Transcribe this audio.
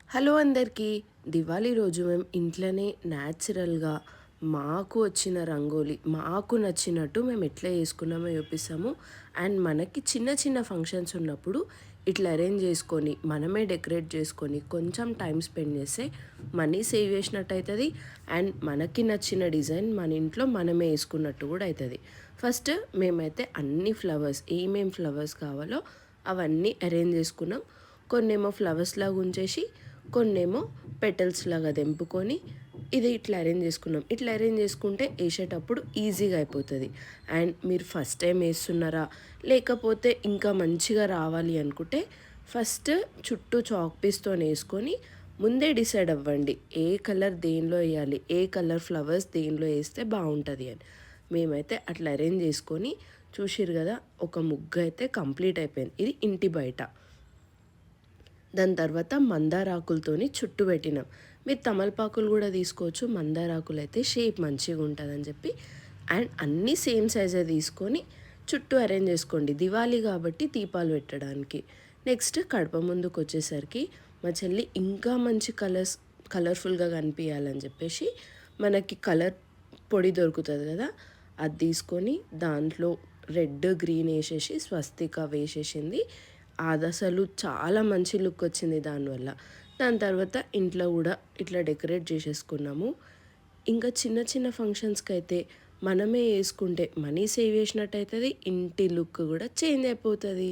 Hello అందరికీ. దివాళీ రోజు మేము ఇంట్లోనే న్యాచురల్‌గా మాకు వచ్చిన రంగోలి, మాకు నచ్చినట్టు మేము ఎట్లా చేసుకున్నామో చూపిస్తాము. అండ్ మనకి చిన్న చిన్న ఫంక్షన్స్ ఉన్నప్పుడు ఇట్లా అరేంజ్ చేసుకొని, మనమే డెకరేట్ చేసుకొని, కొంచెం టైం స్పెండ్ చేస్తే మనీ సేవ్ చేసినట్టు అవుతుంది. అండ్ మనకి నచ్చిన డిజైన్ మన ఇంట్లో మనమే వేసుకున్నట్టు కూడా అవుతుంది. ఫస్ట్ మేమైతే అన్ని ఫ్లవర్స్ ఏమేం ఫ్లవర్స్ కావాలో అవన్నీ అరేంజ్ చేసుకున్నాం. కొన్నేమో ఫ్లవర్స్ లాగా ఉంచేసి, కొన్నేమో పెటల్స్ లాగా తెంపుకొని ఇది ఇట్లా అరేంజ్ చేసుకున్నాం. ఇట్లా అరేంజ్ చేసుకుంటే వేసేటప్పుడు ఈజీగా అయిపోతుంది. అండ్ మీరు ఫస్ట్ టైం వేస్తున్నారా, లేకపోతే ఇంకా మంచిగా రావాలి అనుకుంటే ఫస్ట్ చుట్టూ చాక్ పీస్తో వేసుకొని ముందే డిసైడ్ అవ్వండి ఏ కలర్ దేనిలో వేయాలి, ఏ కలర్ ఫ్లవర్స్ దేనిలో వేస్తే బాగుంటుంది అని. మేమైతే అట్లా అరేంజ్ చేసుకొని చూసిరు కదా, ఒక ముగ్గు అయితే కంప్లీట్ అయిపోయింది. ఇది ఇంటి బయట. దాని తర్వాత మందారాకులతోని చుట్టు పెట్టినాం. మీరు తమలపాకులు కూడా తీసుకోవచ్చు, మందారాకులు అయితే షేప్ మంచిగా ఉంటుందని చెప్పి. అండ్ అన్నీ సేమ్ సైజే తీసుకొని చుట్టూ అరేంజ్ చేసుకోండి, దివాళీ కాబట్టి దీపాలు పెట్టడానికి. నెక్స్ట్ కడప ముందుకు వచ్చేసరికి మా చెల్లి ఇంకా మంచి కలర్ఫుల్గా కనిపించాలని చెప్పేసి మనకి కలర్ పొడి దొరుకుతుంది కదా, అది తీసుకొని దాంట్లో రెడ్ గ్రీన్ వేసేసి స్వస్తిక వేసేసింది. అది అసలు చాలా మంచి లుక్ వచ్చింది దానివల్ల. దాని తర్వాత ఇంట్లో కూడా ఇట్లా డెకరేట్ చేసేసుకున్నాము. ఇంకా చిన్న చిన్న ఫంక్షన్స్కి అయితే మనమే వేసుకుంటే మనీ సేవ్ చేసినట్టు అవుతుంది, ఇంటి లుక్ కూడా చేంజ్ అయిపోతుంది.